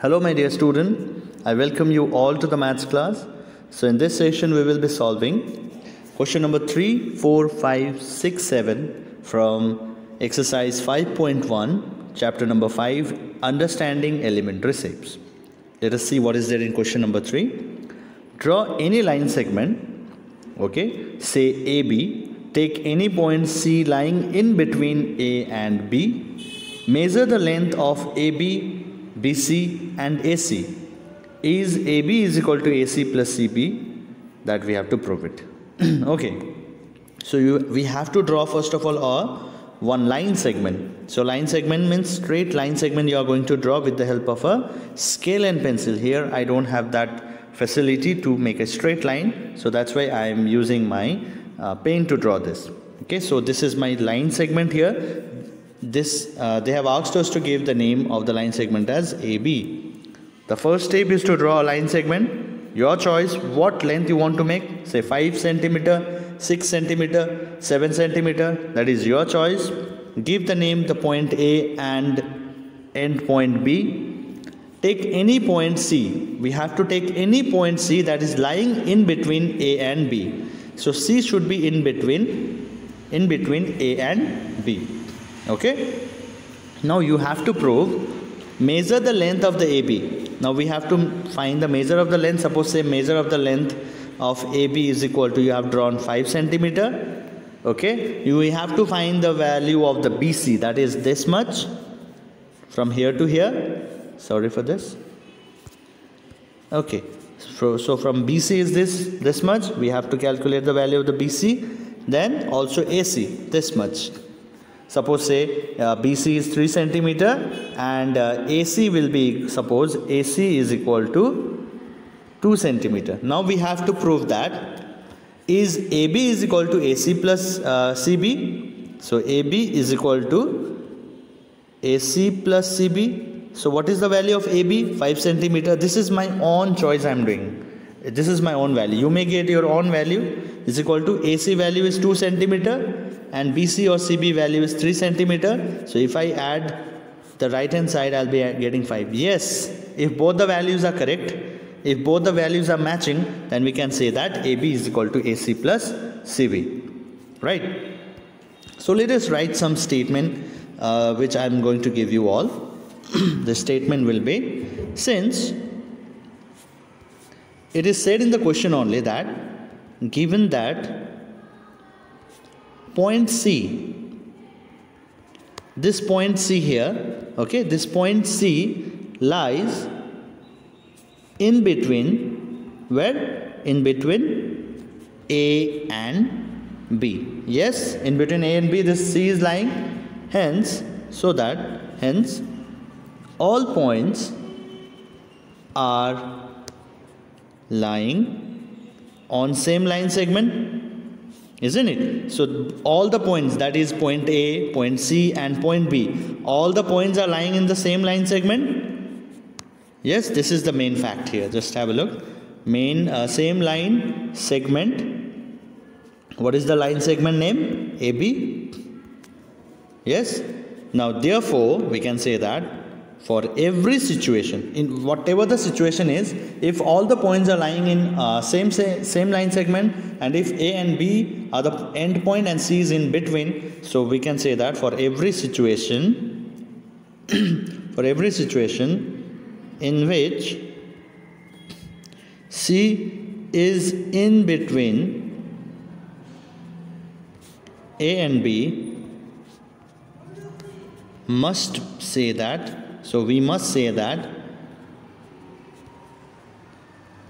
Hello my dear student, I welcome you all to the maths class. So in this session we will be solving question number 3, 4, 5, 6, 7 from exercise 5.1 chapter number 5 understanding elementary shapes. Let us see what is there in question number 3. Draw any line segment, okay, say AB, take any point C lying in between A and B, measure the length of AB, BC and AC. Is AB is equal to AC plus CB? That we have to prove it. Okay. So we have to draw first of all one line segment. So line segment means straight line segment you are going to draw with the help of a scale and pencil. Here I don't have that facility to make a straight line. So that's why I am using my pen to draw this. Okay. So this is my line segment here. They have asked us to give the name of the line segment as AB. The first step is to draw a line segment. Your choice, what length you want to make, say 5 centimeter, 6 centimeter, 7 centimeter, that is your choice. Give the name the point A and end point B. Take any point C. We have to take any point C that is lying in between A and B. So C should be in between A and B. Okay. Now you have to prove, measure the length of the AB. Now we have to find the measure of the length. Suppose say measure of the length of AB is equal to, you have drawn 5 centimeter. Okay. You have to find the value of the BC, that is this much from here to here. Sorry for this. Okay. So from BC is this much. We have to calculate the value of the BC. Then also AC, this much. Suppose say BC is 3 centimeter and AC will be, suppose AC is equal to 2 centimeter. Now we have to prove that is AB is equal to AC plus CB. So AB is equal to AC plus CB. So what is the value of AB? 5 centimeter. This is my own choice I am doing. This is my own value. You may get your own value. Is equal to AC value is 2 centimeter. And BC or CB value is 3 centimeter. So if I add the right hand side, I'll be getting 5. Yes, if both the values are correct, if both the values are matching, then we can say that AB is equal to AC plus CB. Right? So let us write some statement which I'm going to give you all. The statement will be, since it is said in the question only that given that point C, this point C here, okay, this point C lies in between, where? In between A and B. Yes, in between A and B this C is lying. Hence, hence all points are lying on same line segment. Isn't it? So all the points, that is point A, point C and point B, all the points are lying in the same line segment. Yes, this is the main fact here. Just have a look. Same line segment. What is the line segment name? AB. Yes. Now therefore we can say that for every situation, in whatever the situation is, if all the points are lying in same line segment, and if A and B are the end point and C is in between, so we can say that for every situation, in which C is in between A and B, must say that. So we must say that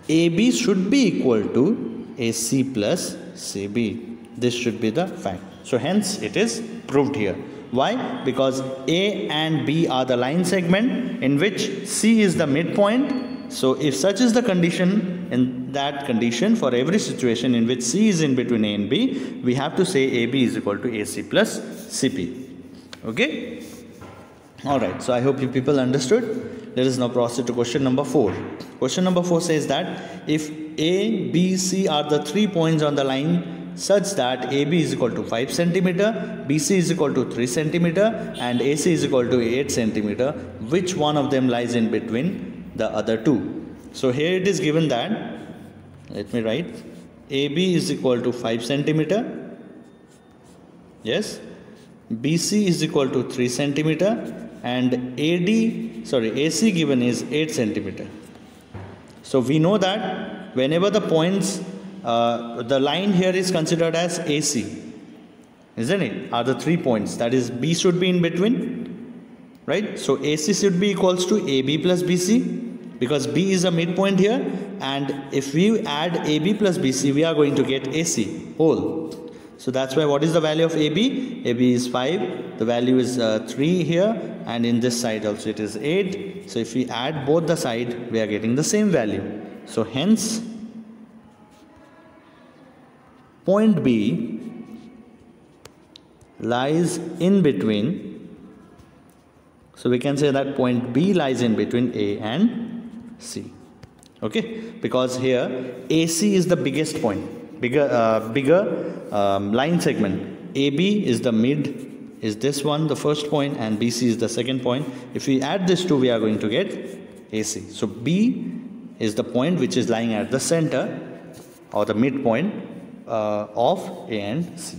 AB should be equal to AC plus CB. This should be the fact. So hence it is proved here. Why? Because A and B are the line segment in which C is the midpoint. So if such is the condition, in that condition for every situation in which C is in between A and B, we have to say AB is equal to AC plus CB. Okay? Alright, so I hope you people understood. Let us now proceed to question number 4. Question number 4 says that if A, B, C are the 3 points on the line such that AB is equal to 5 centimeter, BC is equal to 3 centimeter and AC is equal to 8 centimeter, which one of them lies in between the other two. So here it is given that, let me write, AB is equal to 5 centimeter. Yes. BC is equal to 3 centimeter, and AC given is 8 centimeter. So we know that whenever the points, the line here is considered as AC, isn't it? Are the 3 points, that is B should be in between, right? So AC should be equals to AB plus BC, because B is a midpoint here, and if we add AB plus BC, we are going to get AC whole. So that's why what is the value of AB? AB is 5, the value is 3 here, and in this side also it is 8. So if we add both the side, we are getting the same value. So hence, point B lies in between. So we can say that point B lies in between A and C. Okay, because here AC is the biggest point, bigger line segment. AB is the mid, is this one the first point, and BC is the second point. If we add this two, we are going to get AC. So B is the point which is lying at the center or the midpoint of A and C.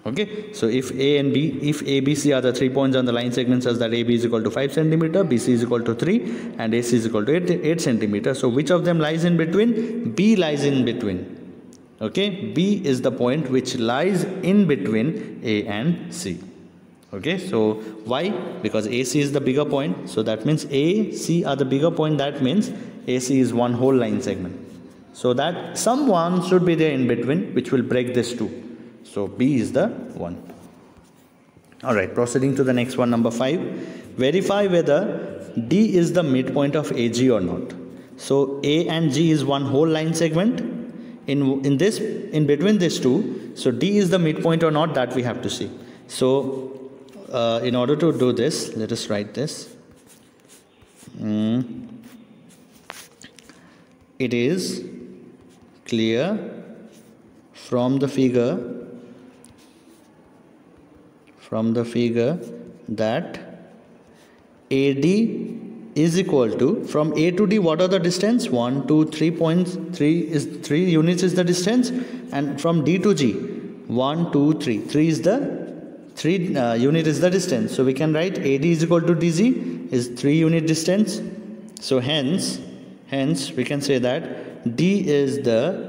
Okay, so if A and B, if A, B, C are the 3 points on the line segment such that AB is equal to 5 centimeter, BC is equal to 3, and AC is equal to 8 centimeter. So which of them lies in between? B lies in between. Okay, B is the point which lies in between A and C. Okay, so why? Because AC is the bigger point, so that means A, C are the bigger point, that means AC is one whole line segment. So that someone should be there in between which will break this two. So B is the one. Alright, proceeding to the next one, number 5. Verify whether D is the midpoint of AG or not. So A and G is one whole line segment. In between these two, so D is the midpoint or not, that we have to see. So in order to do this, let us write this. It is clear from the figure that AD is equal to, from A to D, what are the distance? 1, 2, 3 points. 3 units is the distance, and from D to G, 1, 2, 3. 3 is the 3 unit is the distance. So we can write AD is equal to DG is 3 unit distance. So hence we can say that D is the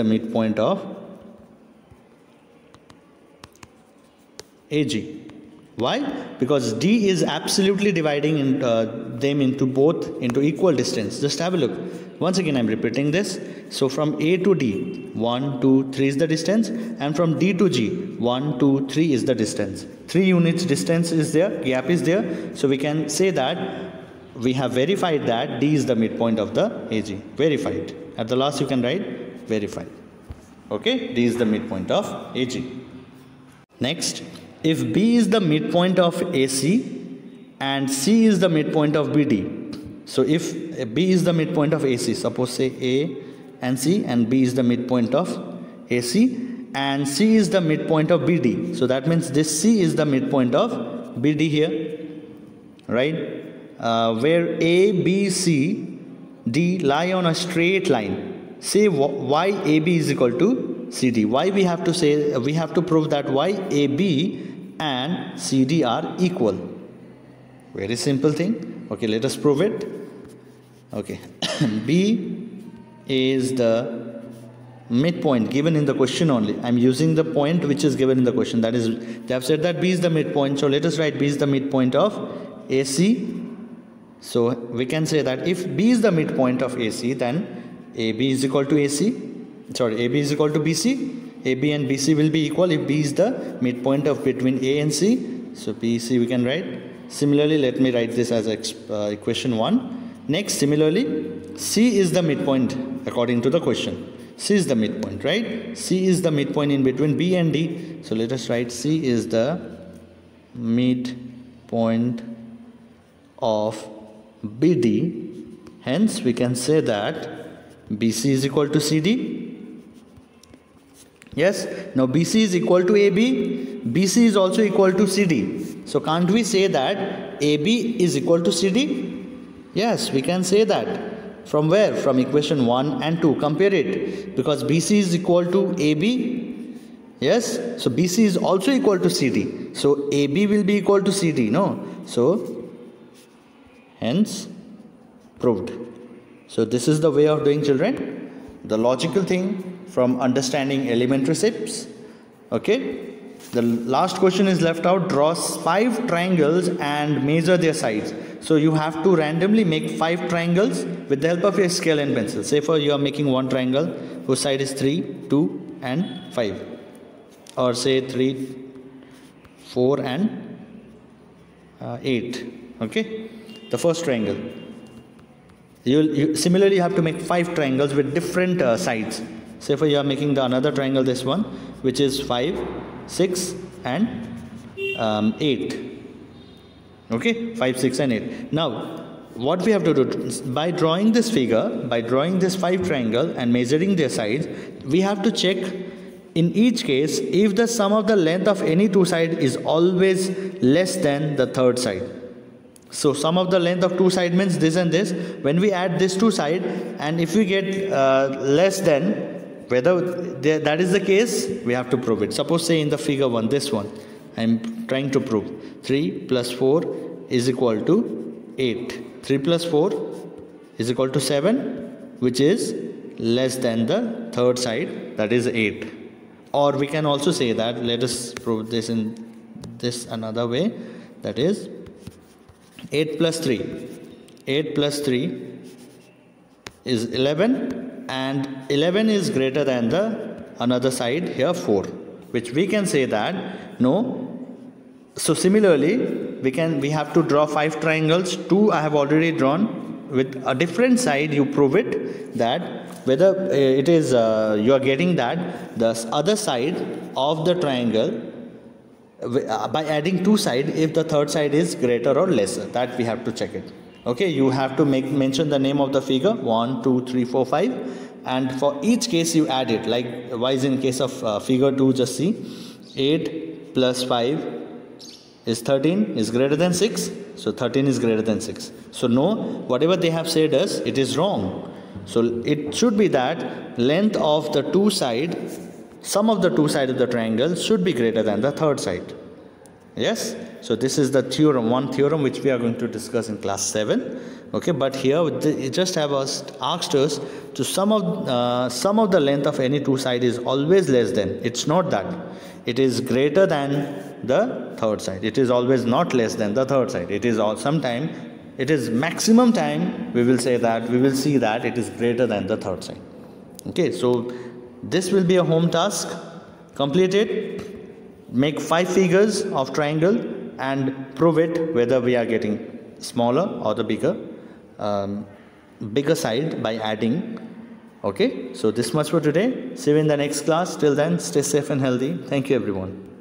midpoint of AG. Why? Because D is absolutely dividing them into equal distance. Just have a look. Once again, I am repeating this. So from A to D, 1, 2, 3 is the distance, and from D to G, 1, 2, 3 is the distance. 3 units distance is there, gap is there. So we can say that we have verified that D is the midpoint of the AG. Verified. At the last you can write verified. Okay, D is the midpoint of AG. Next, if B is the midpoint of AC and C is the midpoint of BD. So if B is the midpoint of AC, suppose say A and C, and B is the midpoint of AC and C is the midpoint of BD. So that means this C is the midpoint of BD here, right? Where A, B, C, D lie on a straight line. Say why AB is equal to CD. Why we have to say, we have to prove that why AB and CD are equal. Very simple thing. Okay, let us prove it. Okay, B is the midpoint given in the question only. I am using the point which is given in the question. That is, they have said that B is the midpoint. So let us write B is the midpoint of AC. So we can say that if B is the midpoint of AC, then AB is equal to AB is equal to BC. AB and BC will be equal if B is the midpoint of between A and C. So BC we can write. Similarly, let me write this as equation 1. Next, similarly, C is the midpoint according to the question. C is the midpoint, right? C is the midpoint in between B and D. So let us write C is the midpoint of BD. Hence, we can say that BC is equal to CD. Yes, now BC is equal to AB, BC is also equal to CD. So can't we say that AB is equal to CD? Yes, we can say that. From where? From equation 1 and 2. Compare it. Because BC is equal to AB. Yes. So BC is also equal to CD. So AB will be equal to CD. No. So hence proved. So this is the way of doing, children. The logical thing from understanding elementary shapes. Okay. The last question is left out. Draw 5 triangles and measure their sides. So you have to randomly make 5 triangles with the help of your scale and pencil. Say for you are making one triangle whose side is 3, 2 and 5. Or say 3, 4 and 8. Okay. The first triangle. You similarly have to make 5 triangles with different sides. Say for you are making the another triangle, this one, which is 5, 6 and 8. Okay, 5, 6 and 8. Now what we have to do, by drawing this figure, by drawing this 5 triangle and measuring their sides, we have to check in each case if the sum of the length of any two sides is always less than the third side. So sum of the length of two sides means this and this. When we add this two sides, and if we get less than, whether that is the case, we have to prove it. Suppose say in the figure 1, this one, I am trying to prove 3 plus 4 is equal to 8. 3 plus 4 is equal to 7, which is less than the third side, that is 8. Or we can also say that, let us prove this in this another way, that is 8 plus 3. 8 plus 3 is 11. And 11 is greater than the another side here 4, which we can say that no. So similarly we have to draw 5 triangles. 2 I have already drawn with a different side. You prove it that whether it is you are getting that the other side of the triangle by adding 2 sides, if the third side is greater or lesser, that we have to check it. Okay, you have to mention the name of the figure 1, 2, 3, 4, 5, and for each case you add it. Likewise, in case of figure 2, just see 8 plus 5 is 13 is greater than 6. So 13 is greater than 6. So no, whatever they have said us, it is wrong. So it should be that length of the two sides, sum of the two sides of the triangle should be greater than the third side. Yes. So this is the theorem, one theorem which we are going to discuss in class 7. Okay, but here it just have asked us to sum of the length of any two side is always less than. It's not that. It is greater than the third side. It is always not less than the third side. It is sometime, it is maximum time we will say that, we will see that it is greater than the third side. Okay, so this will be a home task. Complete it. Make 5 figures of triangle and prove it whether we are getting smaller or the bigger side by adding. Okay, so this much for today. See you in the next class. Till then, stay safe and healthy. Thank you, everyone.